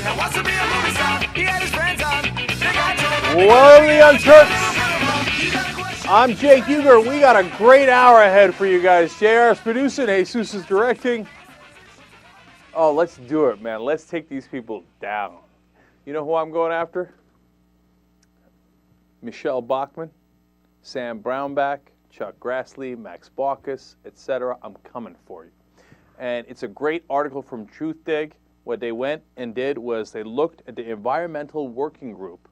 Hello, the Young Turks. I'm Jake Huger. We got a great hour ahead for you guys. JR is producing, Jesus is directing. Oh, let's do it, man. Let's take these people down. You know who I'm going after? Michelle Bachmann, Sam Brownback, Chuck Grassley, Max Baucus, etc. I'm coming for you. And it's a great article from TruthDig. What they went and did was they looked at the environmental working group,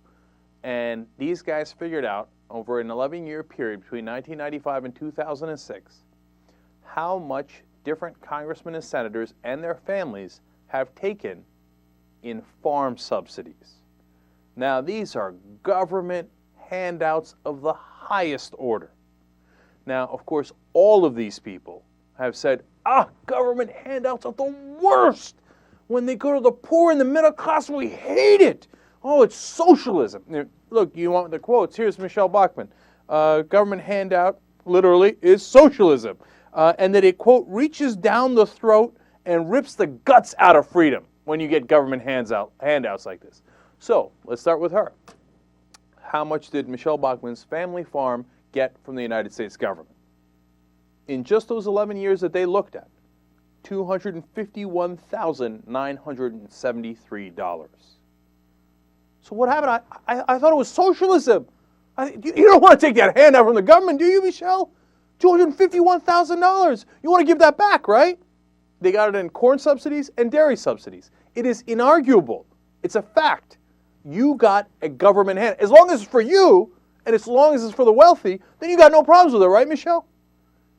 and these guys figured out over an 11-year period between 1995 and 2006 how much different congressmen and senators and their families have taken in farm subsidies. Now, these are government handouts of the highest order. Now, of course, all of these people have said, government handouts are the worst. When they go to the poor and the middle class, we hate it. Oh, it's socialism. Look, you want the quotes. Here's Michelle Bachmann. Government handout, literally, is socialism. And that it, quote, reaches down the throat and rips the guts out of freedom when you get government handouts like this. So, let's start with her. How much did Michelle Bachmann's family farm get from the United States government? In just those 11 years that they looked at, $251,973. So what happened? I thought it was socialism. You don't want to take that handout from the government, do you, Michelle? $251,000. You want to give that back, right? They got it in corn subsidies and dairy subsidies. It is inarguable. It's a fact. You got a government hand. As long as it's for you, and as long as it's for the wealthy, then you got no problems with it, right, Michelle?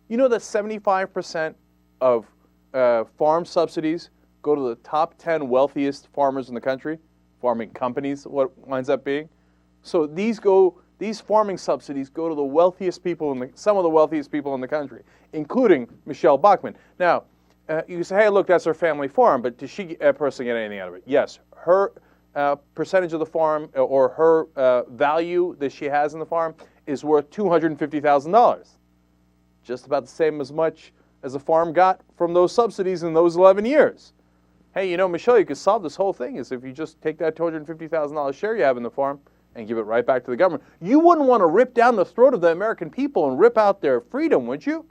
You know that 75% of farm subsidies go to the top 10 wealthiest farmers in the country? Farming companies, what winds up being. So these farming subsidies go to the wealthiest people, some of the wealthiest people in the country, including Michelle Bachmann. Now, you can say, hey, look, that's her family farm, but does she personally get anything out of it? Yes, her percentage of the farm or her value that she has in the farm is worth $250,000. Just about the same as much as the farm got from those subsidies in those 11 years. Hey, you know, Michelle, you could solve this whole thing is if you just take that $250,000 share you have in the farm and give it right back to the government. You wouldn't want to rip down the throat of the American people and rip out their freedom, would you?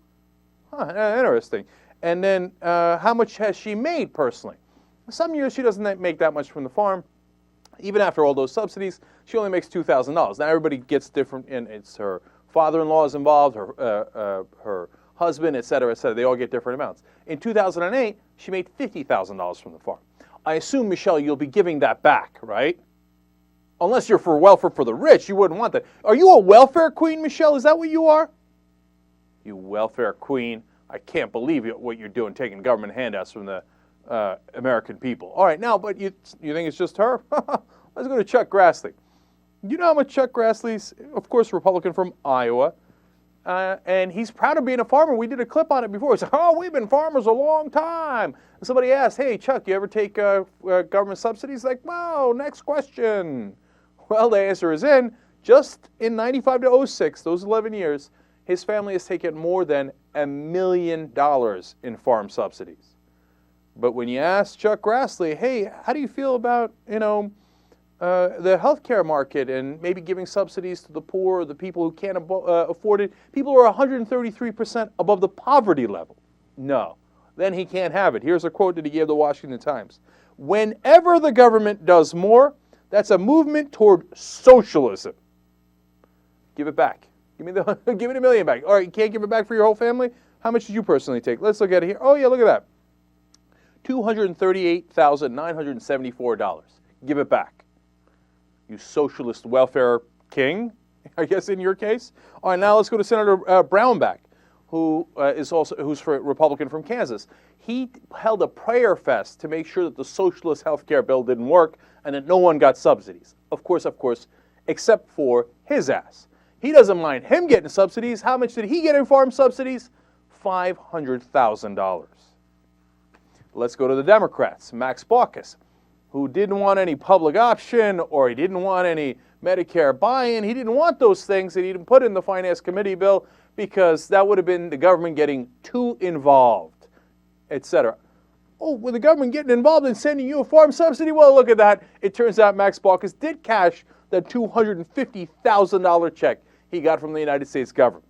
Interesting. And then how much has she made personally? Some years she doesn't make that much from the farm. Even after all those subsidies, she only makes $2,000. Now everybody gets different, and it's her father-in-law is involved, her husband, et cetera, et cetera. They all get different amounts. In 2008, she made $50,000 from the farm. I assume, Michelle, you'll be giving that back, right? Unless you're for welfare for the rich, you wouldn't want that. Are you a welfare queen, Michelle? Is that what you are? You welfare queen. I can't believe what you're doing, taking government handouts from the American people. All right, now, but you think it's just her? Let's go to Chuck Grassley. You know how much Chuck Grassley's, of course, Republican from Iowa, and he's proud of being a farmer. We did a clip on it before. He said, we've been farmers a long time. And somebody asked, hey, Chuck, you ever take government subsidies? Like, wow, next question. Well, the answer is just in 95 to 06, those 11 years, his family has taken more than $1 million in farm subsidies. But when you ask Chuck Grassley, hey, how do you feel about, the healthcare market and maybe giving subsidies to the poor, the people who can't afford it, people who are 133% above the poverty level? No. Then he can't have it. Here's a quote that he gave the Washington Times. Whenever the government does more, that's a movement toward socialism. Give it back. Give it $1 million back. All right, you can't give it back for your whole family? How much did you personally take? Let's look at it here. Oh, yeah, look at that. $238,974. Give it back. You socialist welfare king, I guess in your case. All right, now let's go to Senator Brownback, who's Republican from Kansas. He held a prayer fest to make sure that the socialist health care bill didn't work and that no one got subsidies. Of course, except for his ass. He doesn't mind him getting subsidies. How much did he get in farm subsidies? $500,000. Let's go to the Democrats. Max Baucus, who didn't want any public option or he didn't want any Medicare buy-in. He didn't want those things that he didn't put in the Finance Committee bill because that would have been the government getting too involved, etc. Oh, with the government getting involved in sending you a farm subsidy? Well, look at that. It turns out Max Baucus did cash that $250,000 check he got from the United States government.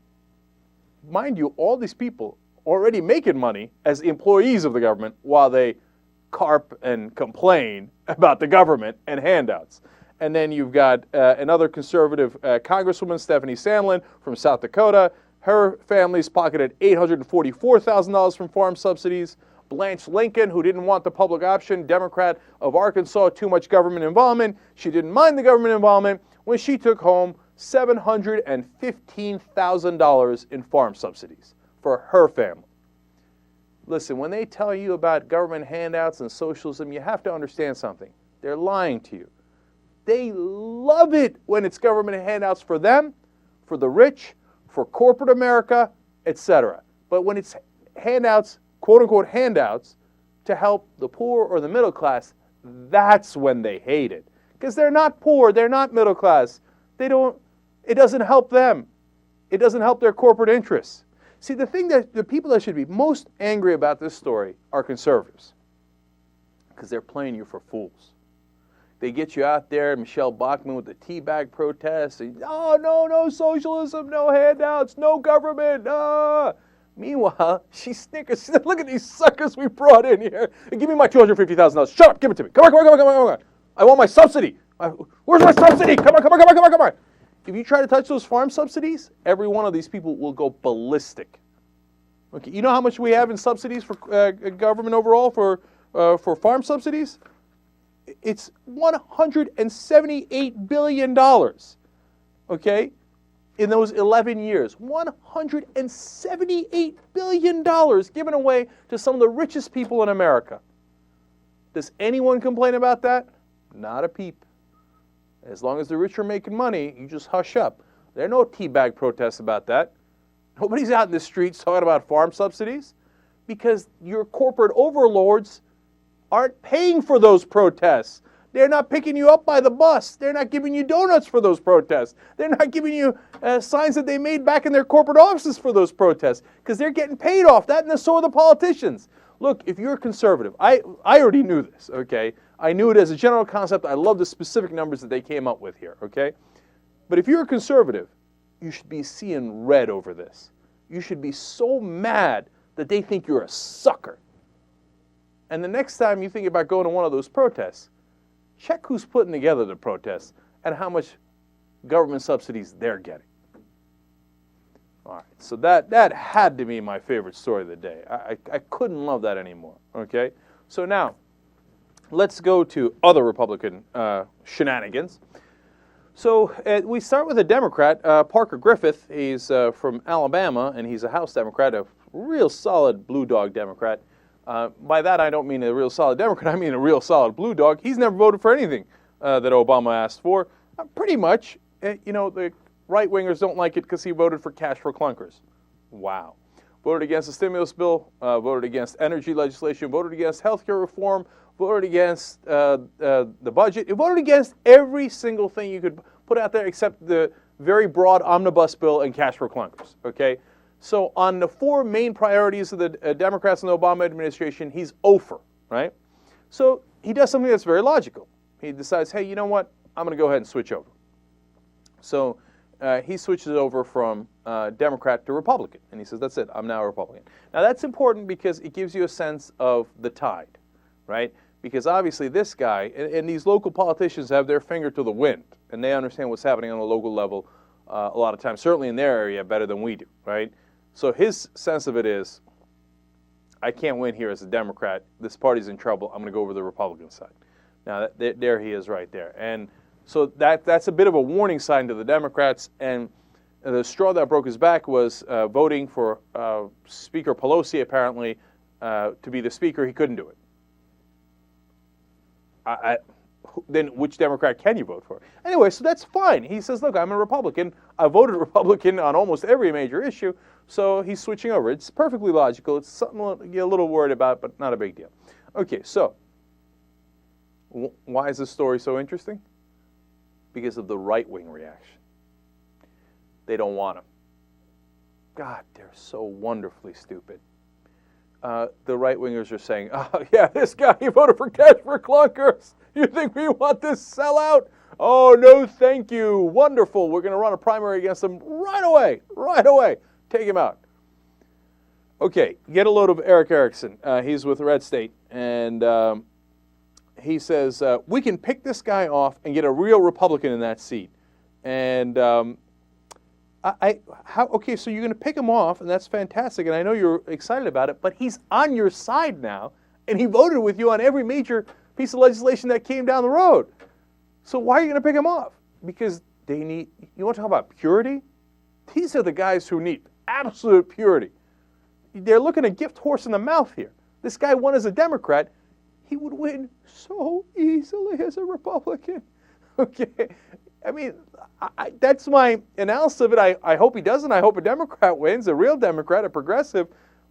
Mind you, all these people already making money as employees of the government while they carp and complain about the government and handouts. And then you've got another conservative Congresswoman, Stephanie Sandlin from South Dakota. Her family's pocketed $844,000 from farm subsidies. Blanche Lincoln, who didn't want the public option, Democrat of Arkansas, too much government involvement. She didn't mind the government involvement when she took home $715,000 in farm subsidies for her family. Listen, when they tell you about government handouts and socialism, you have to understand something. They're lying to you. They love it when it's government handouts for them, for the rich, for corporate America, etc. But when it's handouts, quote-unquote handouts, to help the poor or the middle class, that's when they hate it. Because they're not poor, they're not middle class. It doesn't help them. It doesn't help their corporate interests. See, the people that should be most angry about this story are conservatives. Because they're playing you for fools. They get you out there, Michelle Bachmann with the teabag protests, and, oh, no socialism, no handouts, no government, Meanwhile, she snickers. She said, look at these suckers we brought in here. Give me my $250,000. Shut up, give it to me. Come on. I want my subsidy. Where's my subsidy? Come on. If you try to touch those farm subsidies, every one of these people will go ballistic. Okay, you know how much we have in subsidies for government overall for farm subsidies? It's $178 billion, okay, in those 11 years. $178 billion given away to some of the richest people in America. Does anyone complain about that? Not a peep. As long as the rich are making money, you just hush up. There are no teabag protests about that. Nobody's out in the streets talking about farm subsidies because your corporate overlords aren't paying for those protests. They're not picking you up by the bus. They're not giving you donuts for those protests. They're not giving you signs that they made back in their corporate offices for those protests because they're getting paid off that, and so are the politicians. Look, if you're a conservative, I already knew this, okay? I knew it as a general concept. I love the specific numbers that they came up with here, okay? But if you're a conservative, you should be seeing red over this. You should be so mad that they think you're a sucker. And the next time you think about going to one of those protests, check who's putting together the protests and how much government subsidies they're getting. All right, so that had to be my favorite story of the day. I couldn't love that anymore, okay? So now, let's go to other Republican shenanigans. So we start with a Democrat, Parker Griffith. He's from Alabama, and he's a House Democrat, a real solid blue dog Democrat. By that, I don't mean a real solid Democrat. I mean a real solid blue dog. He's never voted for anything that Obama asked for. Pretty much, the right-wingers don't like it because he voted for cash for clunkers. Wow. Voted against the stimulus bill, voted against energy legislation, voted against health care reform, voted against the budget. He voted against every single thing you could put out there except the very broad omnibus bill and cash for clunkers, okay? So on the four main priorities of the Democrats in the Obama administration, he's over, right? So he does something that's very logical. He decides, hey, you know what? I'm going to go ahead and switch over. So he switches over from Democrat to Republican. And he says, that's it. I'm now a Republican. Now, that's important because it gives you a sense of the tide, right? Because obviously this guy, and these local politicians have their finger to the wind, and they understand what's happening on the local level a lot of times, certainly in their area, better than we do, right? So his sense of it is, I can't win here as a Democrat. This party's in trouble. I'm going to go over to the Republican side. Now, there he is right there. And so that's a bit of a warning sign to the Democrats. And the straw that broke his back was voting for Speaker Pelosi, apparently, to be the Speaker. He couldn't do it. Then which Democrat can you vote for? Anyway, so that's fine. He says, look, I'm a Republican. I voted Republican on almost every major issue, so he's switching over. It's perfectly logical. It's something to get a little worried about, but not a big deal. Okay, so why is this story so interesting? Because of the right-wing reaction. They don't want him. God, they're so wonderfully stupid. the right-wingers are saying, oh, yeah, this guy, he voted for cash for clunkers. You think we want this sellout? Oh, no, thank you. Wonderful. We're going to run a primary against him right away. Right away. Take him out. Okay, get a load of Eric Erickson. He's with Red State, and he says, we can pick this guy off and get a real Republican in that seat. And okay, so you're going to pick him off, and that's fantastic, and I know you're excited about it, but he's on your side now, and he voted with you on every major piece of legislation that came down the road. So why are you going to pick him off? Because they need, you want to talk about purity? These are the guys who need absolute purity. They're looking a gift horse in the mouth here. This guy won as a Democrat. He would win so easily as a Republican. Okay, I mean, that's my analysis of it. I hope he doesn't. I hope a Democrat wins, a real Democrat, a progressive.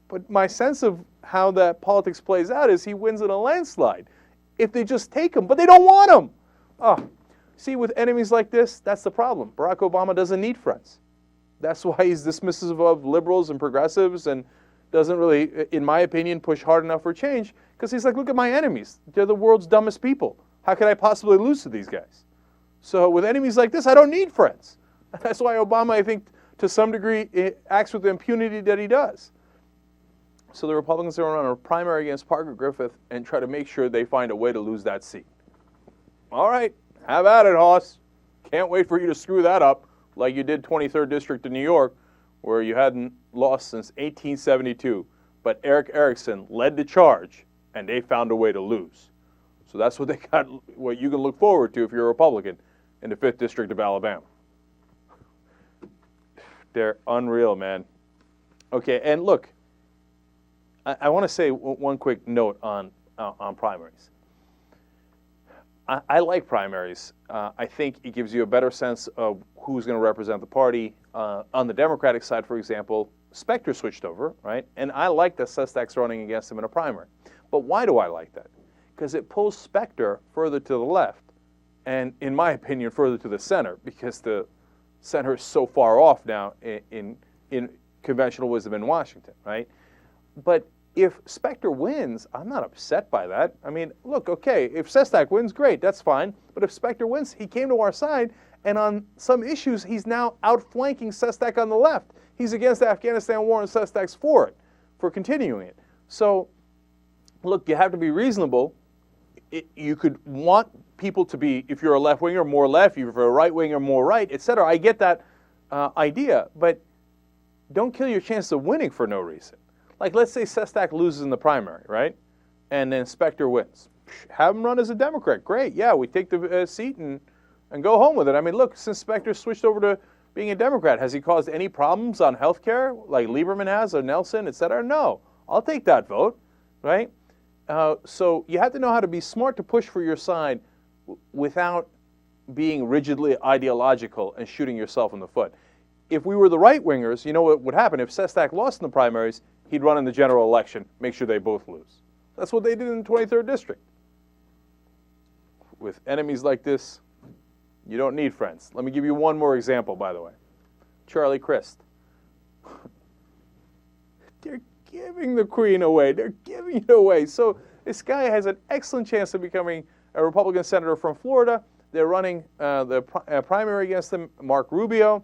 But my sense of how that politics plays out is he wins in a landslide if they just take him. But they don't want him. Oh, see, with enemies like this, that's the problem. Barack Obama doesn't need friends. That's why he's dismissive of liberals and progressives and doesn't really, in my opinion, push hard enough for change, because he's like, look at my enemies. They're the world's dumbest people. How could I possibly lose to these guys? So with enemies like this, I don't need friends. That's why Obama, I think, to some degree, acts with the impunity that he does. So the Republicans are on a primary against Parker Griffith and try to make sure they find a way to lose that seat. All right, have at it, Hoss. Can't wait for you to screw that up like you did 23rd District in New York, where you hadn't lost since 1872. But Eric Erickson led the charge, and they found a way to lose. So that's what they got, what you can look forward to if you're a Republican in the 5th District of Alabama. They're unreal, man. Okay, and look, I want to say one quick note on primaries. I like primaries. I think it gives you a better sense of who's going to represent the party. On the Democratic side, for example, Specter switched over, right? And I like that Sestak's running against him in a primary. But why do I like that? Because it pulls Specter further to the left, and in my opinion, further to the center, because the center is so far off now in conventional wisdom in Washington, right? But if Specter wins, I'm not upset by that. I mean, look, okay, if Sestak wins, great, that's fine. But if Specter wins, he came to our side, and on some issues, he's now outflanking Sestak on the left. He's against the Afghanistan war, and Sestak's for it, for continuing it. So, look, you have to be reasonable. You could want people to be, if you're a left-winger, more left, if you're a right-winger, more right, etc. I get that idea, but don't kill your chance of winning for no reason. Like, let's say Sestak loses in the primary, right? And then Specter wins. Have him run as a Democrat. Great, yeah, we take the seat and go home with it. I mean, look, since Specter switched over to being a Democrat, has he caused any problems on health care like Liberman has or Nelson, et cetera? No. I'll take that vote, right? So you have to know how to be smart to push for your side without being rigidly ideological and shooting yourself in the foot. If we were the right-wingers, you know what would happen? If Sestak lost in the primaries, he'd run in the general election, make sure they both lose. That's what they did in the 23rd District. With enemies like this, you don't need friends. Let me give you one more example, by the way. Charlie Crist. They're giving the Queen away. They're giving it away. So this guy has an excellent chance of becoming a Republican senator from Florida. They're running the primary against him, Mark Rubio.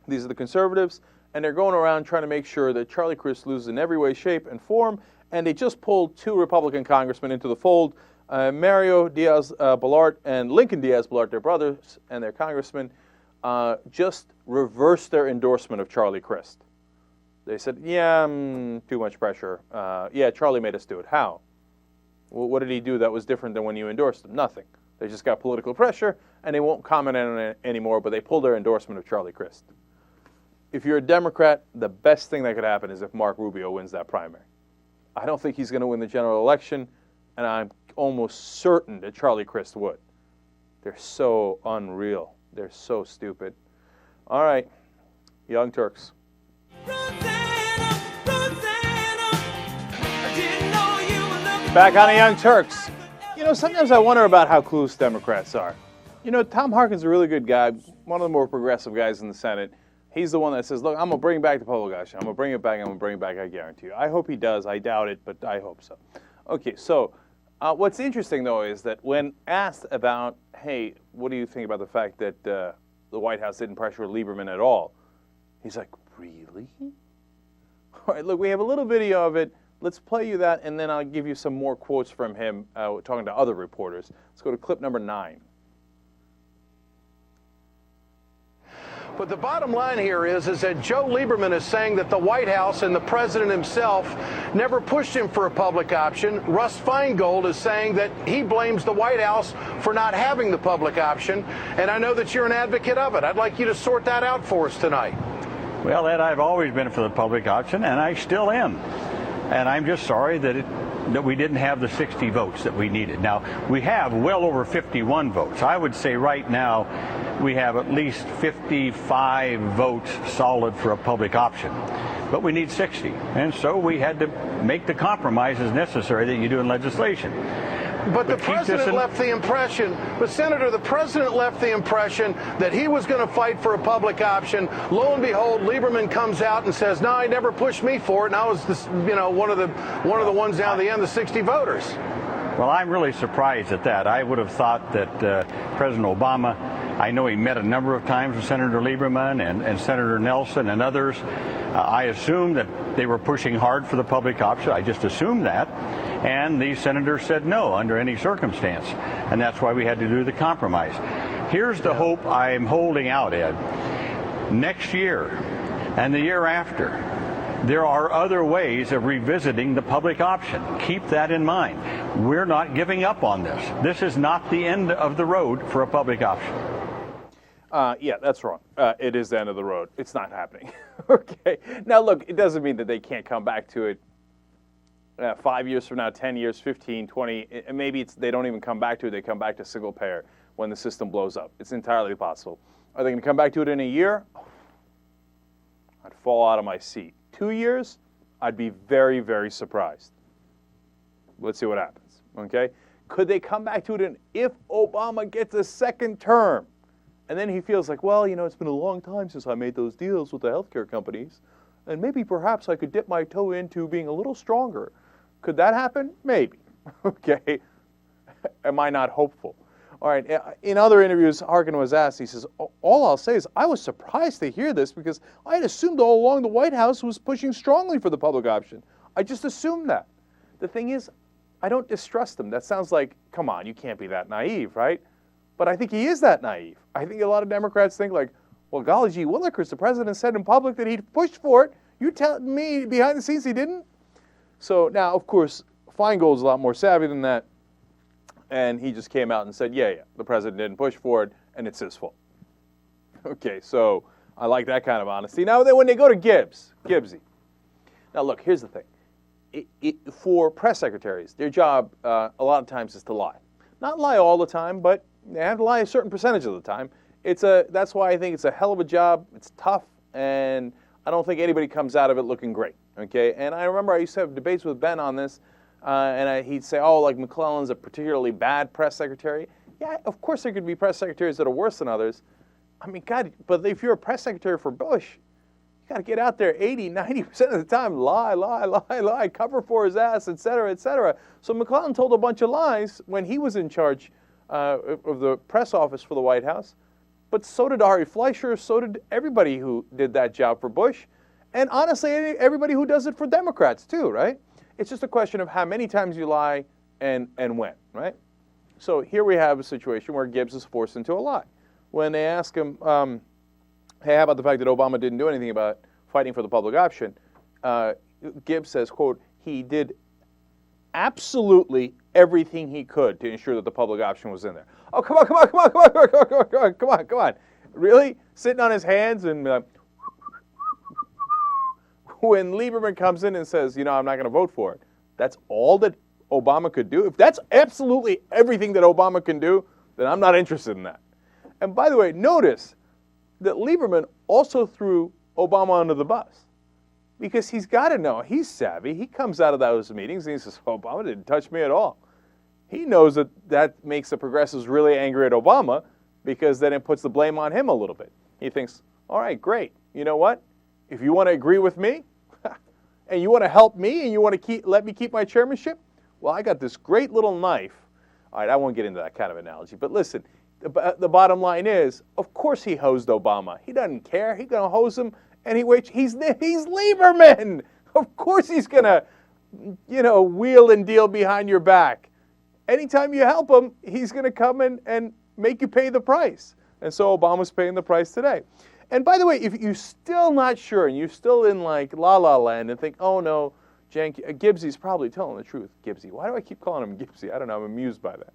These are the conservatives. And they're going around trying to make sure that Charlie Crist loses in every way, shape, and form. And they just pulled 2 Republican congressmen into the fold. Mario Diaz-Balart and Lincoln Diaz-Balart, their brothers and their congressmen, just reversed their endorsement of Charlie Crist. They said, yeah, too much pressure. Yeah, Charlie made us do it. How? Well, what did he do that was different than when you endorsed him? Nothing. They just got political pressure, and they won't comment on it anymore, but they pulled their endorsement of Charlie Crist. If you're a Democrat, the best thing that could happen is if Mark Rubio wins that primary. I don't think he's going to win the general election, and I'm almost certain that Charlie Crist would. They're so unreal. They're so stupid. All right, Young Turks. Back on the Young Turks. You know, sometimes I wonder about how clueless Democrats are. You know, Tom Harkin's a really good guy, one of the more progressive guys in the Senate. He's the one that says, look, I'm going to bring back the public option. I'm going to bring it back. I'm going to bring it back, I guarantee you. I hope he does. I doubt it, but I hope so. Okay, so what's interesting, though, is that when asked about, hey, what do you think about the fact that the White House didn't pressure Liberman at all? He's like, really? All right, look, we have a little video of it. Let's play you that, and then I'll give you some more quotes from him talking to other reporters. Let's go to clip number 9. But the bottom line here is that Joe Lieberman is saying that the White House and the president himself never pushed him for a public option. Russ Feingold is saying that he blames the White House for not having the public option. And I know that you're an advocate of it. I'd like you to sort that out for us tonight. Well, Ed, I've always been for the public option, and I still am. And I'm just sorry that we didn't have the 60 votes that we needed. Now, we have well over 51 votes. I would say right now we have at least 55 votes solid for a public option. But we need 60. And so we had to make the compromises necessary that you do in legislation. But the president left the impression, but Senator, the president left the impression that he was going to fight for a public option. Lo and behold, Lieberman comes out and says, no, he never pushed me for it, and I was one of the ones down the end, the 60 voters. Well, I'm really surprised at that. I would have thought that President Obama, I know he met a number of times with Senator Lieberman and Senator Nelson and others. I assumed that they were pushing hard for the public option. I just assumed that. And these senators said no under any circumstance. And that's why we had to do the compromise. Here's the hope I'm holding out, Ed. Next year and the year after, there are other ways of revisiting the public option. Keep that in mind. We're not giving up on this. This is not the end of the road for a public option. Yeah, that's wrong. It is the end of the road. It's not happening. Okay. Now, look, it doesn't mean that they can't come back to it 5 years from now, 10 years, 15, 20. Maybe they don't even come back to it. They come back to single payer when the system blows up. It's entirely possible. Are they going to come back to it in a year? I'd fall out of my seat. 2 years? I'd be very, very surprised. Let's see what happens. Okay? Could they come back to it if Obama gets a second term? And then he feels like, well, you know, it's been a long time since I made those deals with the healthcare companies, and maybe perhaps I could dip my toe into being a little stronger. Could that happen? Maybe. Okay. Am I not hopeful? All right. In other interviews, Harkin was asked, he says, all I'll say is I was surprised to hear this because I had assumed all along the White House was pushing strongly for the public option. I just assumed that. The thing is, I don't distrust him. That sounds like, come on, you can't be that naive, right? But I think he is that naive. I think a lot of Democrats think like, well, golly gee willikers, the president said in public that he pushed for it. You're telling me behind the scenes he didn't? So now, of course, Feingold's a lot more savvy than that. And he just came out and said, yeah, the president didn't push for it, and it's his fault. Okay, so I like that kind of honesty. Now, then when they go to Gibbsy. Now, look, here's the thing. For press secretaries, their job a lot of times is to lie. Not lie all the time, but they have to lie a certain percentage of the time. That's why I think it's a hell of a job. It's tough, and I don't think anybody comes out of it looking great. Okay, and I remember I used to have debates with Ben on this, and he'd say, oh, like McClellan's a particularly bad press secretary. Yeah, of course there could be press secretaries that are worse than others. I mean, God, but if you're a press secretary for Bush, you got to get out there 80, 90% of the time, lie, cover for his ass, et cetera, et cetera. So McClellan told a bunch of lies when he was in charge of the press office for the White House. But so did Ari Fleischer, so did everybody who did that job for Bush. And honestly, everybody who does it for Democrats too, right? It's just a question of how many times you lie and when, right? So here we have a situation where Gibbs is forced into a lie. When they ask him, hey, how about the fact that Obama didn't do anything about fighting for the public option? Gibbs says, quote, he did absolutely everything he could to ensure that the public option was in there. Oh, come on. Really? Sitting on his hands and when Lieberman comes in and says, you know, I'm not going to vote for it, that's all that Obama could do? If that's absolutely everything that Obama can do, then I'm not interested in that. And by the way, notice that Lieberman also threw Obama under the bus. Because he's got to know, he's savvy. He comes out of those meetings and he says, Obama didn't touch me at all. He knows that makes the progressives really angry at Obama because then it puts the blame on him a little bit. He thinks, all right, great. you know what? If you want to agree with me, and you want to help me, and you want to let me keep my chairmanship, well, I got this great little knife. All right, I won't get into that kind of analogy, but listen, the bottom line is, of course he hosed Obama. He doesn't care. He's going to hose him anyway. He's Lieberman. Of course he's going to, wheel and deal behind your back. Anytime you help him, he's going to come in and make you pay the price. And so Obama's paying the price today. And by the way, if you're still not sure and you're still in like la-la land and think, oh no, Gibbsy's probably telling the truth. Gibbsy. Why do I keep calling him Gibbsy? I don't know. I'm amused by that.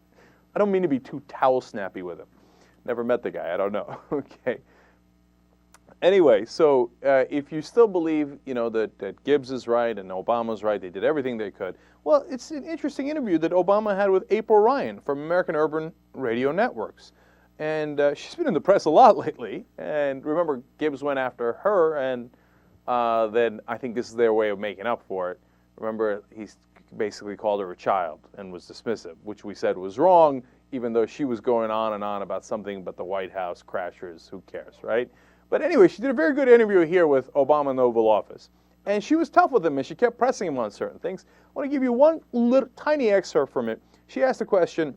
I don't mean to be too towel snappy with him. Never met the guy. I don't know. Okay. Anyway, so if you still believe, that Gibbs is right and Obama's right, they did everything they could. Well, it's an interesting interview that Obama had with April Ryan from American Urban Radio Networks. And she's been in the press a lot lately. And remember, Gibbs went after her, and then I think this is their way of making up for it. Remember, he basically called her a child and was dismissive, which we said was wrong, even though she was going on and on about something but the White House crashers. Who cares, right? But anyway, she did a very good interview here with Obama in the Oval Office. And she was tough with him, and she kept pressing him on certain things. I want to give you one little tiny excerpt from it. She asked the question,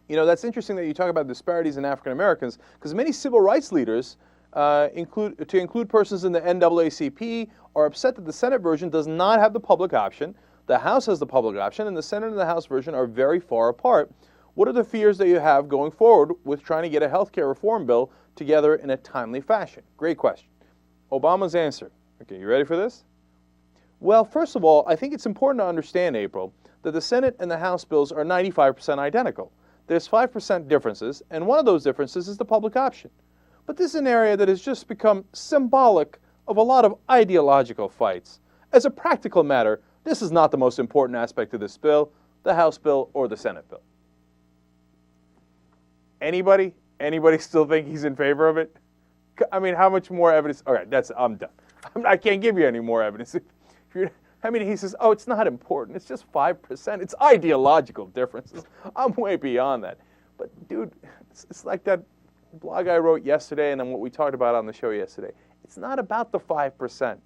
that's interesting that you talk about disparities in African Americans, because many civil rights leaders, include persons in the NAACP, are upset that the Senate version does not have the public option. The House has the public option, and the Senate and the House version are very far apart. What are the fears that you have going forward with trying to get a health care reform bill together in a timely fashion? Great question. Obama's answer. Okay, you ready for this? Well, first of all, I think it's important to understand, April, that the Senate and the House bills are 95% identical. There's 5% differences, and one of those differences is the public option. But this is an area that has just become symbolic of a lot of ideological fights. As a practical matter, this is not the most important aspect of this bill, the House bill or the Senate bill. Anybody still think he's in favor of it? I mean, how much more evidence? All right, I'm done. I can't give you any more evidence. He says, oh, it's not important. It's just 5%. It's ideological differences. I'm way beyond that. But, dude, it's like that blog I wrote yesterday and then what we talked about on the show yesterday. It's not about the 5%.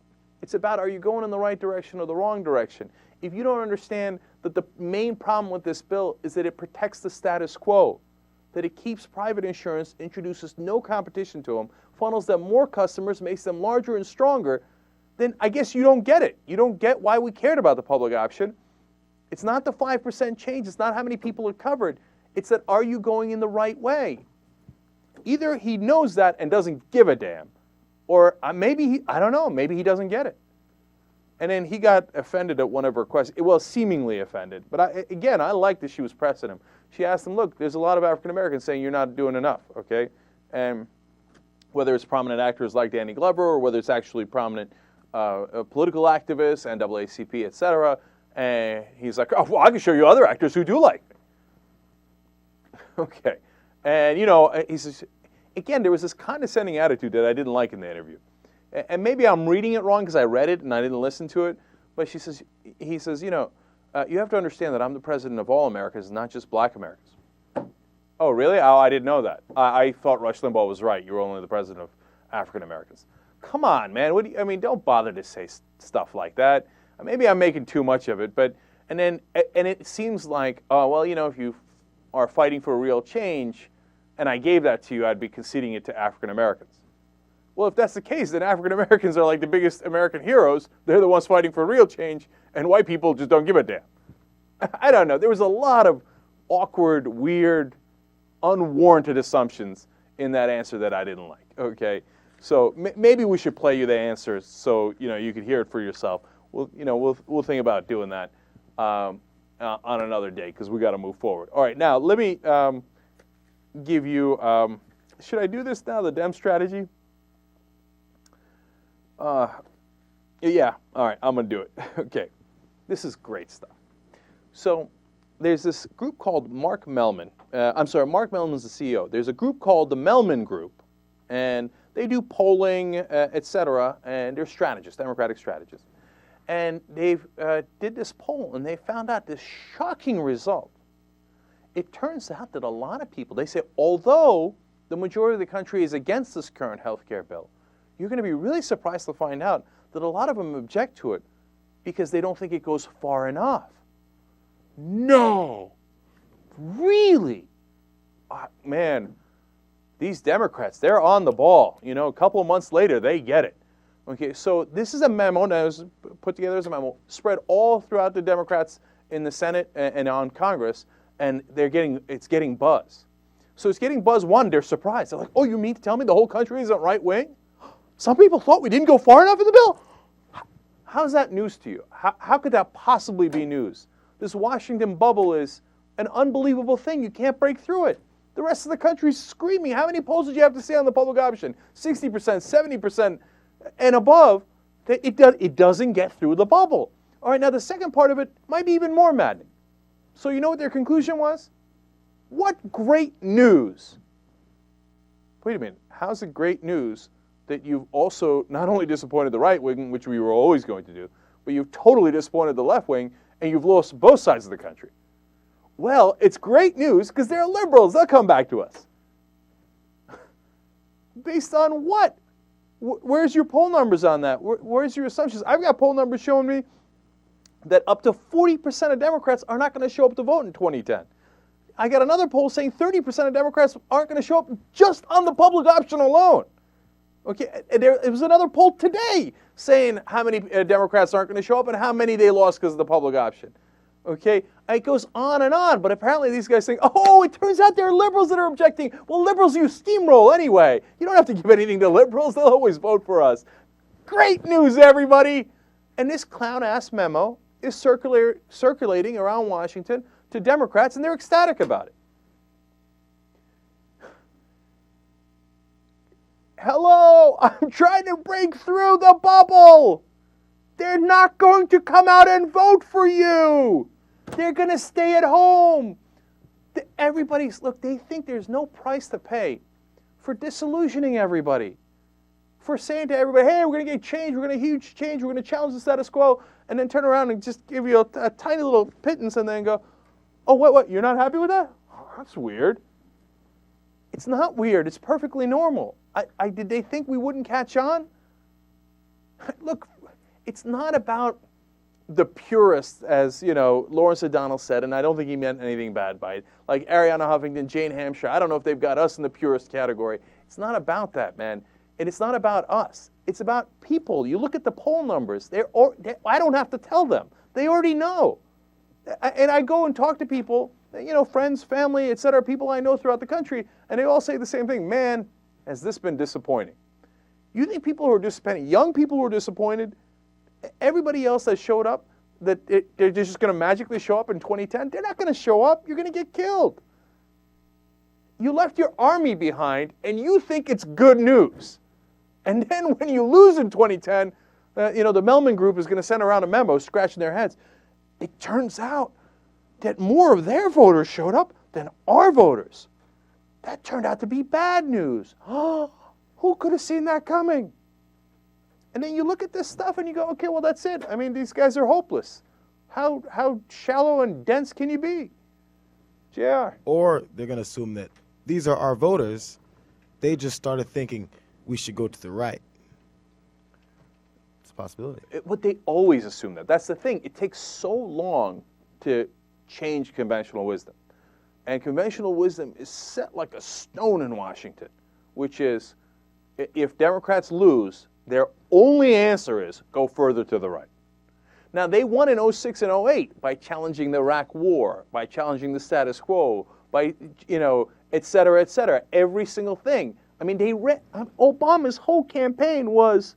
It's about, are you going in the right direction or the wrong direction? If you don't understand that the main problem with this bill is that it protects the status quo, that it keeps private insurance, introduces no competition to them, funnels them more customers, makes them larger and stronger, then I guess you don't get it. You don't get why we cared about the public option. It's not the 5% change. It's not how many people are covered. It's that, are you going in the right way? Either he knows that and doesn't give a damn, or maybe he doesn't get it. And then he got offended at one of her questions. Well, seemingly offended. But I like that she was pressing him. She asked him, look, there's a lot of African Americans saying you're not doing enough, okay? And whether it's prominent actors like Danny Glover or whether it's actually prominent political activists, NAACP, et cetera. And he's like, oh, well, I can show you other actors who do like me. Okay. And, he says, again, there was this condescending attitude that I didn't like in the interview. And maybe I'm reading it wrong because I read it and I didn't listen to it. But he says, you have to understand that I'm the president of all Americans, not just black Americans. Oh, really? Oh, I didn't know that. I thought Rush Limbaugh was right. You were only the president of African Americans. Come on, man. Don't bother to say stuff like that. Maybe I'm making too much of it, and it seems like, oh, well, if you are fighting for real change, and I gave that to you, I'd be conceding it to African Americans. Well, if that's the case, then African Americans are like the biggest American heroes. They're the ones fighting for real change, and white people just don't give a damn. I don't know. There was a lot of awkward, weird, unwarranted assumptions in that answer that I didn't like. Okay. So maybe we should play you the answers so you can hear it for yourself. We'll think about doing that on another day because we got to move forward. All right, now let me give you. Should I do this now? The Dem strategy. Yeah. All right, I'm gonna do it. Okay, this is great stuff. So there's this group called Mark Mellman. Mark Mellman's the CEO. There's a group called the Mellman Group, and they do polling, et cetera, and they're strategists, Democratic strategists. And they did this poll, and they found out this shocking result. It turns out that a lot of people, they say, although the majority of the country is against this current health care bill, you're going to be really surprised to find out that a lot of them object to it because they don't think it goes far enough. No! Really? Man, these Democrats, they're on the ball. You know, a couple of months later, they get it. Okay, so this is a memo that was put together as a memo, spread all throughout the Democrats in the Senate and on Congress, and it's getting buzz. So it's getting buzz. One, they're surprised. They're like, oh, you mean to tell me the whole country isn't right wing? Some people thought we didn't go far enough in the bill. How's that news to you? How could that possibly be news? This Washington bubble is an unbelievable thing. You can't break through it. The rest of the country's screaming. How many polls did you have to say on the public option? 60%, 70%, and above. It doesn't get through the bubble. All right, now the second part of it might be even more maddening. So you know what their conclusion was? What great news. Wait a minute. How's it great news that you've also not only disappointed the right wing, which we were always going to do, but you've totally disappointed the left wing, and you've lost both sides of the country? Well, it's great news because they're liberals. They'll come back to us. Based on what? Where's your poll numbers on that? Where's your assumptions? I've got poll numbers showing me that up to 40% of Democrats are not going to show up to vote in 2010. I got another poll saying 30% of Democrats aren't going to show up just on the public option alone. Okay, there was another poll today saying how many Democrats aren't going to show up and how many they lost because of the public option. Okay, it goes on and on, but apparently these guys think, oh, it turns out there are liberals that are objecting. Well, liberals use steamroll anyway. You don't have to give anything to liberals. They'll always vote for us. Great news, everybody. And this clown-ass memo is circulating around Washington to Democrats, and they're ecstatic about it. Hello, I'm trying to break through the bubble. They're not going to come out and vote for you. They're going to stay at home. Look, they think there's no price to pay for disillusioning everybody, for saying to everybody, hey, we're going to get change, we're going to huge change, we're going to challenge the status quo, and then turn around and just give you a tiny little pittance and then go, oh, what, you're not happy with that? Oh, that's weird. It's not weird. It's perfectly normal. Did they think we wouldn't catch on? Look, it's not about the purists, as Lawrence O'Donnell said, and I don't think he meant anything bad by it. Like Arianna Huffington, Jane Hampshire. I don't know if they've got us in the purist category. It's not about that, man. And it's not about us. It's about people. You look at the poll numbers. I don't have to tell them. They already know. And I go and talk to people, friends, family, etc., people I know throughout the country, and they all say the same thing. Man, has this been disappointing? You think people who are disappointed, young people who are disappointed, everybody else that showed up, that they're just going to magically show up in 2010? They're not going to show up. You're going to get killed. You left your army behind, and you think it's good news. And then when you lose in 2010, the Melman Group is going to send around a memo scratching their heads. It turns out that more of their voters showed up than our voters. That turned out to be bad news. Oh, who could have seen that coming? And then you look at this stuff and you go, okay, well, that's it. I mean, these guys are hopeless. How shallow and dense can you be? JR. Or they're going to assume that these are our voters. They just started thinking we should go to the right. It's a possibility. They always assume that. That's the thing. It takes so long to change conventional wisdom. And conventional wisdom is set like a stone in Washington, which is if Democrats lose, their only answer is go further to the right. Now, they won in 06 and 08 by challenging the Iraq War, by challenging the status quo, by, et cetera, et cetera. Every single thing. I mean, Obama's whole campaign was,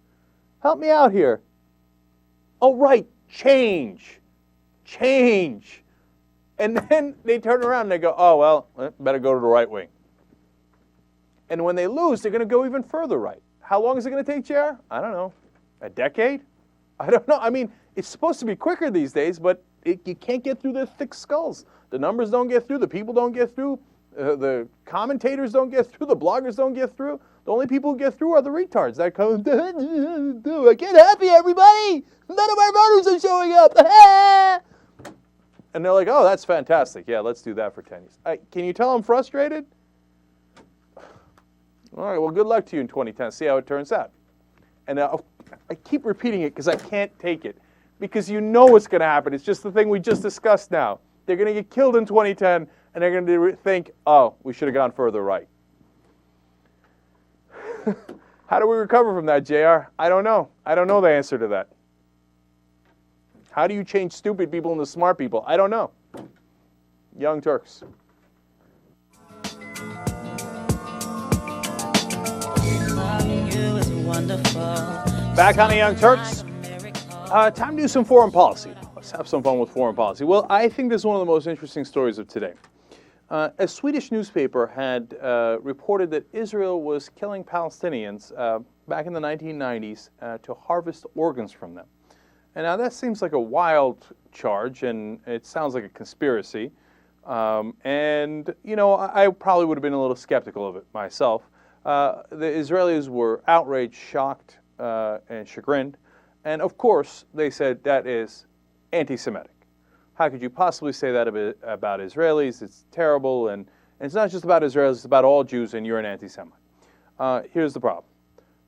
help me out here. Oh, right, change. And then they turn around and they go, oh, well, better go to the right wing. And when they lose, they're going to go even further right. How long is it going to take, JR? I don't know. A decade? I don't know. I mean, it's supposed to be quicker these days, but you can't get through their thick skulls. The numbers don't get through. The people don't get through. The commentators don't get through. The bloggers don't get through. The only people who get through are the retards that come, get happy, everybody. None of our voters are showing up. And they're like, oh, that's fantastic. Yeah, let's do that for 10 years. Can you tell I'm frustrated? All right, well, good luck to you in 2010. See how it turns out. And I keep repeating it because I can't take it. Because you know what's going to happen. It's just the thing we just discussed now. They're going to get killed in 2010, and they're going to think, oh, we should have gone further right. How do we recover from that, JR? I don't know. I don't know the answer to that. How do you change stupid people into smart people? I don't know. Young Turks. Back on the Young Turks. Time to do some foreign policy. Let's have some fun with foreign policy. Well, I think this is one of the most interesting stories of today. A Swedish newspaper had reported that Israel was killing Palestinians back in the 1990s to harvest organs from them. And now that seems like a wild charge, and it sounds like a conspiracy. And, you know, I probably would have been a little skeptical of it myself. The Israelis were outraged, shocked, and chagrined. And, of course, they said that is anti-Semitic. How could you possibly say that about Israelis? It's terrible. And it's not just about Israelis, it's about all Jews, and you're an anti-Semite. Here's the problem.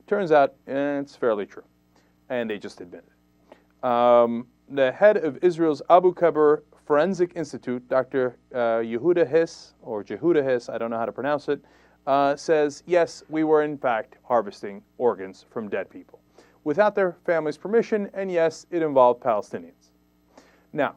Turns out it's fairly true. And they just admitted it. The head of Israel's Abu Kabir Forensic Institute, Dr. Yehuda Hiss, or Jehuda Hiss, I don't know how to pronounce it, says, yes, we were in fact harvesting organs from dead people without their family's permission, and yes, it involved Palestinians. Now,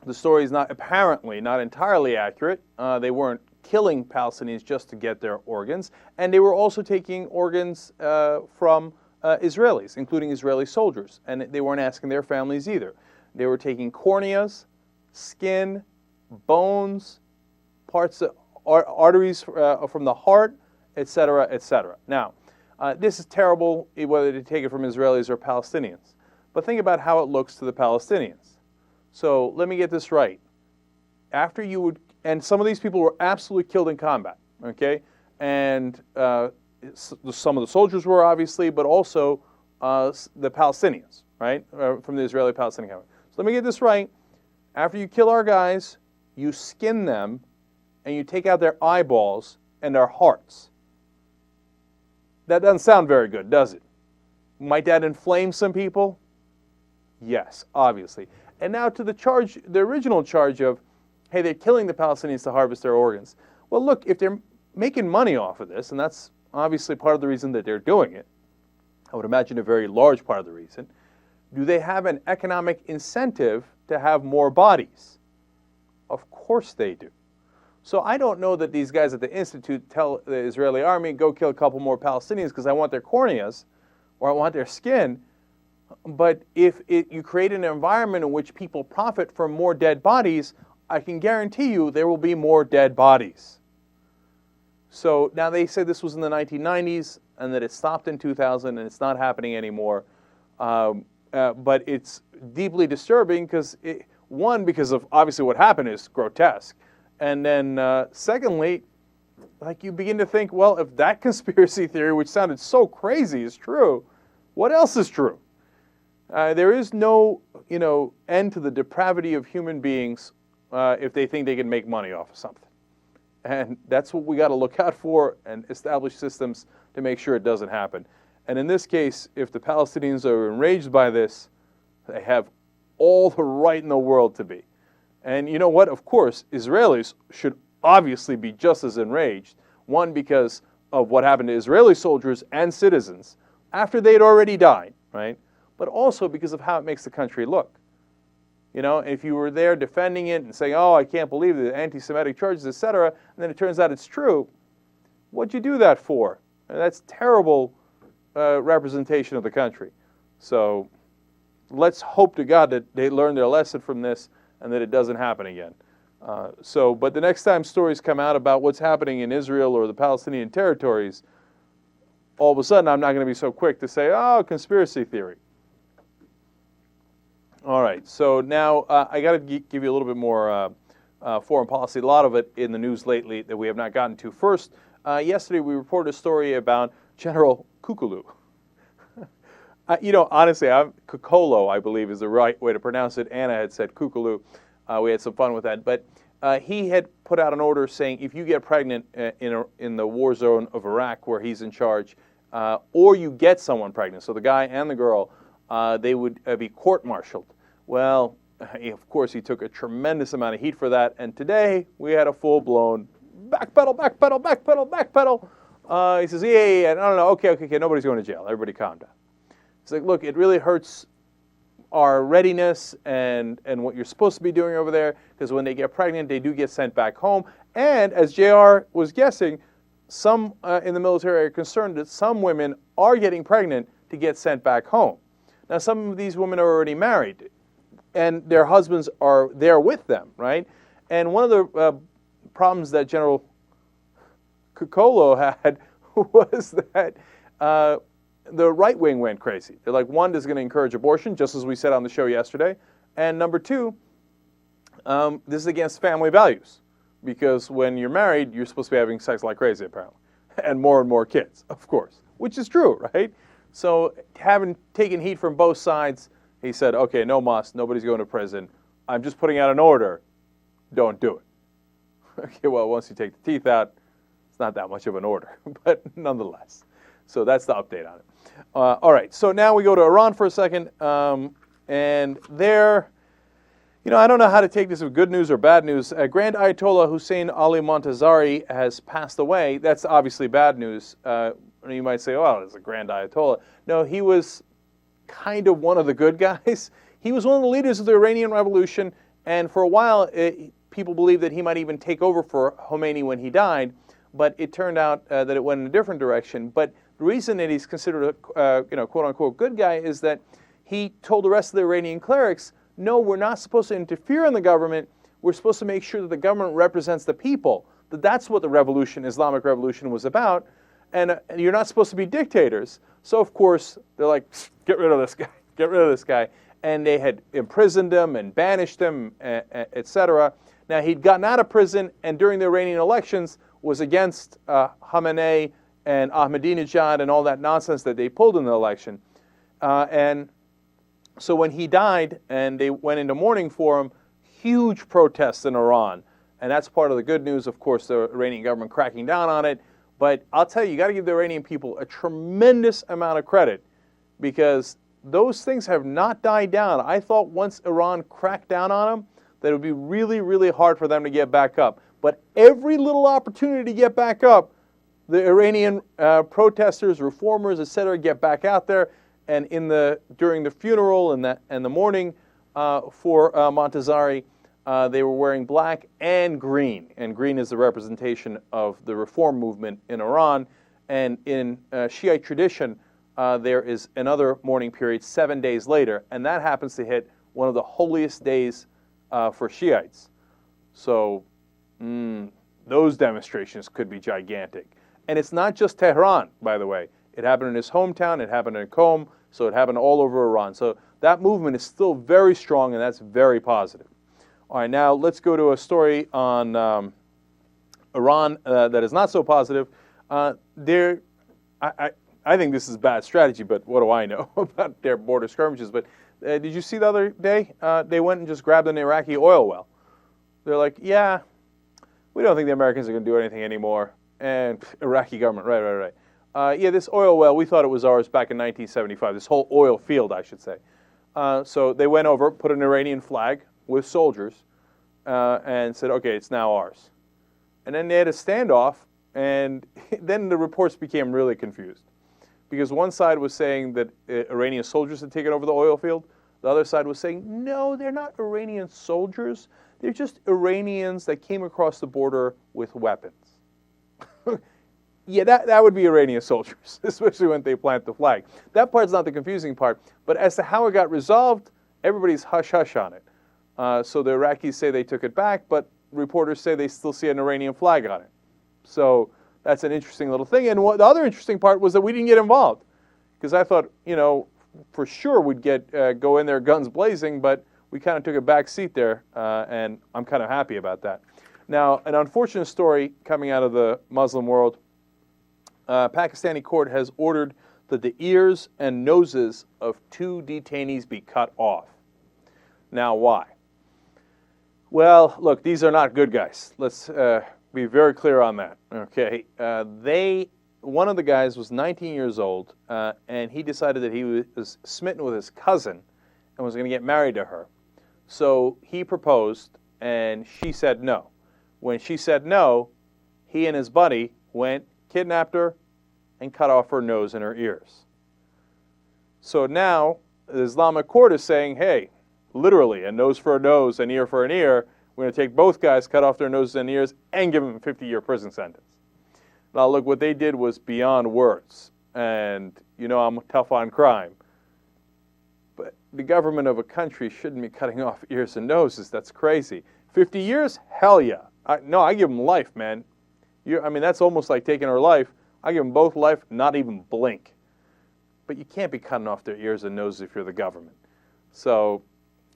the story is apparently not entirely accurate. They weren't killing Palestinians just to get their organs, and they were also taking organs from Israelis, including Israeli soldiers, and they weren't asking their families either. They were taking corneas, skin, bones, parts of arteries from the heart, etc., etc. Now, this is terrible, whether they take it from Israelis or Palestinians. But think about how it looks to the Palestinians. So let me get this right. After you would, and some of these people were absolutely killed in combat, okay? And some of the soldiers were, obviously, but also the Palestinians, right, from the Israeli-Palestinian conflict. So let me get this right. After you kill our guys, you skin them, and you take out their eyeballs and their hearts. That doesn't sound very good, does it? Might that inflame some people? Yes, obviously. And now to the charge, the original charge of, hey, they're killing the Palestinians to harvest their organs. Well, look, if they're making money off of this, and that's obviously part of the reason that they're doing it, I would imagine a very large part of the reason, do they have an economic incentive to have more bodies? Of course they do. So I don't know that these guys at the Institute tell the Israeli army, go kill a couple more Palestinians because I want their corneas or I want their skin. But if you create an environment in which people profit from more dead bodies, I can guarantee you there will be more dead bodies. So now they say this was in the 1990s and that it stopped in 2000 and it's not happening anymore. But it's deeply disturbing because, because of obviously what happened is grotesque. And then secondly, like you begin to think, well, if that conspiracy theory, which sounded so crazy, is true, what else is true? There is no, end to the depravity of human beings if they think they can make money off of something. And that's what we got to look out for and establish systems to make sure it doesn't happen. And in this case, if the Palestinians are enraged by this, they have all the right in the world to be. And you know what? Of course, Israelis should obviously be just as enraged. One, because of what happened to Israeli soldiers and citizens after they'd already died, right? But also because of how it makes the country look. If you were there defending it and saying, oh, I can't believe the anti-Semitic charges, etc., and then it turns out it's true, what'd you do that for? And that's terrible representation of the country. So let's hope to God that they learn their lesson from this and that it doesn't happen again. But the next time stories come out about what's happening in Israel or the Palestinian territories, all of a sudden I'm not going to be so quick to say, oh, conspiracy theory. All right, so now I got to give you a little bit more foreign policy. A lot of it in the news lately that we have not gotten to. First, yesterday we reported a story about General Kukulu. Honestly, Kukolo, I believe, is the right way to pronounce it. Anna had said Kukulu. We had some fun with that. But he had put out an order saying if you get pregnant in the war zone of Iraq where he's in charge, or you get someone pregnant. So the guy and the girl, they would be court-martialed. Well, of course, he took a tremendous amount of heat for that, and today we had a full-blown backpedal, backpedal, backpedal, backpedal. He says, yeah, no, okay, nobody's going to jail. Everybody calm down. He's like, look, it really hurts our readiness and what you're supposed to be doing over there, because when they get pregnant, they do get sent back home. And as JR was guessing, some in the military are concerned that some women are getting pregnant to get sent back home. Now, some of these women are already married, and their husbands are there with them, right? And one of the problems that General Kokolo had was that the right wing went crazy. They're like, one, this is going to encourage abortion, just as we said on the show yesterday. And number two, this is against family values. Because when you're married, you're supposed to be having sex like crazy, apparently. And more kids, of course. Which is true, right? So having taken heat from both sides, he said, okay, no muss, nobody's going to prison. I'm just putting out an order. Don't do it. Okay, well, once you take the teeth out, it's not that much of an order. But nonetheless. So that's the update on it. All right, so now we go to Iran for a second. And there, I don't know how to take this as good news or bad news. Grand Ayatollah Hussein Ali Montazeri has passed away. That's obviously bad news. You might say, oh, it's a Grand Ayatollah. No, he was kind of one of the good guys. He was one of the leaders of the Iranian Revolution, and for a while, people believed that he might even take over for Khomeini when he died, but it turned out that it went in a different direction. But the reason that he's considered a quote-unquote good guy is that he told the rest of the Iranian clerics, no, we're not supposed to interfere in the government. We're supposed to make sure that the government represents the people. That's what the revolution, Islamic Revolution, was about. And you're not supposed to be dictators. So, of course, they're like, get rid of this guy. Get rid of this guy. And they had imprisoned him and banished him, etc. Now, he'd gotten out of prison, and during the Iranian elections was against Khamenei and Ahmadinejad and all that nonsense that they pulled in the election. And so when he died and they went into mourning for him, huge protests in Iran. And that's part of the good news, of course, the Iranian government cracking down on it. But I'll tell you got to give the Iranian people a tremendous amount of credit, because those things have not died down. I thought once Iran cracked down on them, that it would be really, really hard for them to get back up. But every little opportunity to get back up, the Iranian protesters, reformers, etc., get back out there. And during the funeral and the mourning for Montazeri, they were wearing black and green. And green is the representation of the reform movement in Iran. And in Shiite tradition, there is another mourning period 7 days later, and that happens to hit one of the holiest days for Shiites. So those demonstrations could be gigantic. And it's not just Tehran, by the way. It happened in his hometown, it happened in Qom, so it happened all over Iran. So that movement is still very strong, and that's very positive. All right, now let's go to a story on Iran that is not so positive. I think this is bad strategy, but what do I know about their border skirmishes? But did you see the other day? They went and just grabbed an Iraqi oil well. They're like, yeah, we don't think the Americans are going to do anything anymore. And Iraqi government, right. Yeah, this oil well, we thought it was ours back in 1975, this whole oil field, I should say. So they went over, put an Iranian flag with soldiers, and said, okay, it's now ours. And then they had a standoff, and then the reports became really confused. Because one side was saying that Iranian soldiers had taken over the oil field. The other side was saying, no, they're not Iranian soldiers. They're just Iranians that came across the border with weapons. Yeah, that would be Iranian soldiers, especially when they plant the flag. That part's not the confusing part. But as to how it got resolved, everybody's hush-hush on it. So the Iraqis say they took it back, but reporters say they still see an Iranian flag on it. So that's an interesting little thing. And the other interesting part was that we didn't get involved. Because I thought, for sure we'd go in there guns blazing, but we kind of took a back seat there, and I'm kind of happy about that. Now, an unfortunate story coming out of the Muslim world. Pakistani court has ordered that the ears and noses of 2 detainees be cut off. Now, why? Well, look, these are not good guys. Let's be very clear on that. Okay, they one of the guys was 19 years old, and he decided that he was smitten with his cousin and was going to get married to her. So he proposed, and she said no. When she said no, he and his buddy went, kidnapped her, and cut off her nose and her ears. So now the Islamic court is saying, hey, literally, a nose for a nose, an ear for an ear, we're going to take both guys, cut off their noses and ears, and give them a 50-year prison sentence. Now, look, what they did was beyond words. And, you know, I'm tough on crime. But the government of a country shouldn't be cutting off ears and noses. That's crazy. 50 years? Hell yeah. I give them life, man. I mean, that's almost like taking her life. I give them both life, not even blink. But you can't be cutting off their ears and noses if you're the government. So,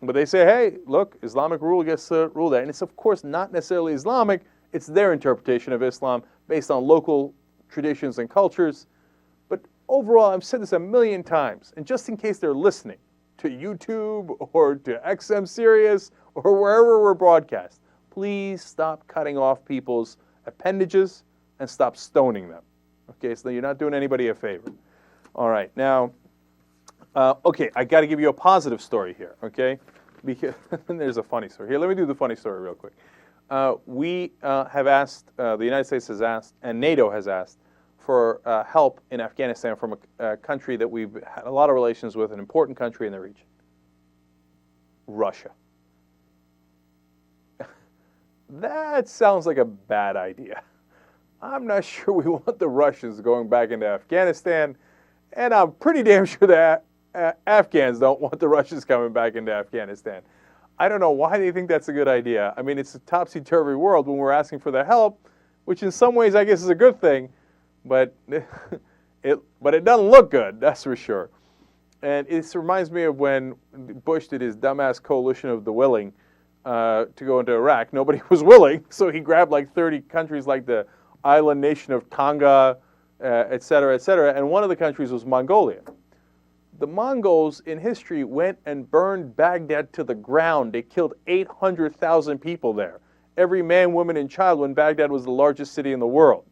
but they say, hey, look, Islamic rule gets to rule that. And it's, of course, not necessarily Islamic. It's their interpretation of Islam based on local traditions and cultures. But overall, I've said this a million times, and just in case they're listening to YouTube or to XM Sirius or wherever we're broadcast, please stop cutting off people's appendages and stop stoning them. Okay, so you're not doing anybody a favor. All right, now, okay, I got to give you a positive story here, okay? Because there's a funny story. Here, let me do the funny story real quick. We have asked, the United States has asked, and NATO has asked for help in Afghanistan from a country that we've had a lot of relations with, an important country in the region, Russia. That sounds like a bad idea. I'm not sure we want the Russians going back into Afghanistan, and I'm pretty damn sure that Afghans don't want the Russians coming back into Afghanistan. I don't know why they think that's a good idea. I mean, it's a topsy-turvy world when we're asking for the help, which in some ways I guess is a good thing, but it doesn't look good, that's for sure. And it reminds me of when Bush did his dumbass coalition of the willing to go into Iraq. Nobody was willing, so he grabbed like 30 countries like the island nation of Tonga, et cetera, and one of the countries was Mongolia. The Mongols in history went and burned Baghdad to the ground. They killed 800,000 people there. Every man, woman, and child when Baghdad was the largest city in the world.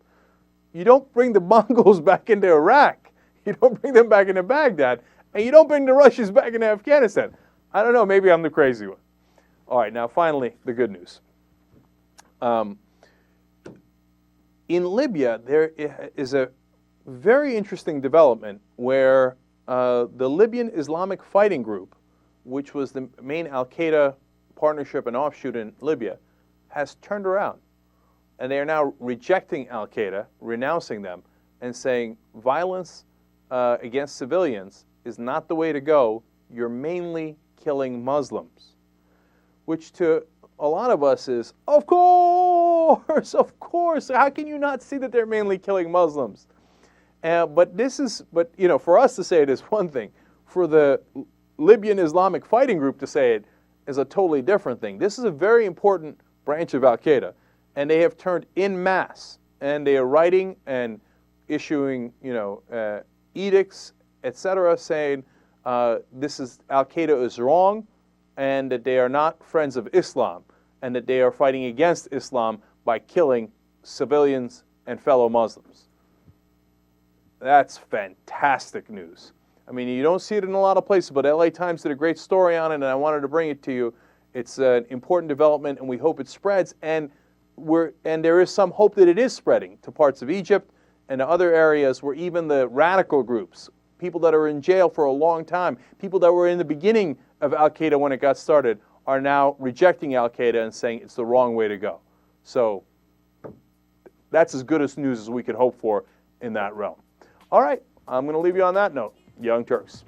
You don't bring the Mongols back into Iraq. You don't bring them back into Baghdad. And you don't bring the Russians back into Afghanistan. I don't know, maybe I'm the crazy one. All right, now finally, the good news. In Libya, there is a very interesting development where the Libyan Islamic Fighting Group, which was the main al-Qaeda partnership and offshoot in Libya, has turned around. And they are now rejecting al-Qaeda, renouncing them, and saying violence against civilians is not the way to go. You're mainly killing Muslims. Which to a lot of us is, of course, how can you not see that they're mainly killing Muslims? But you know, for us to say it is one thing. For the Libyan Islamic Fighting Group to say it is a totally different thing. This is a very important branch of al-Qaeda, and they have turned en masse, and they are writing and issuing, you know, edicts, etc., saying this is al-Qaeda is wrong, and that they are not friends of Islam, and that they are fighting against Islam by killing civilians and fellow Muslims. That's fantastic news. I mean, you don't see it in a lot of places, but LA Times did a great story on it, and I wanted to bring it to you. It's an important development, and we hope it spreads. And there is some hope that it is spreading to parts of Egypt and to other areas where even the radical groups, people that are in jail for a long time, people that were in the beginning of al-Qaeda when it got started, are now rejecting al-Qaeda and saying it's the wrong way to go. So that's as good as news as we could hope for in that realm. All right, I'm going to leave you on that note. Young Turks.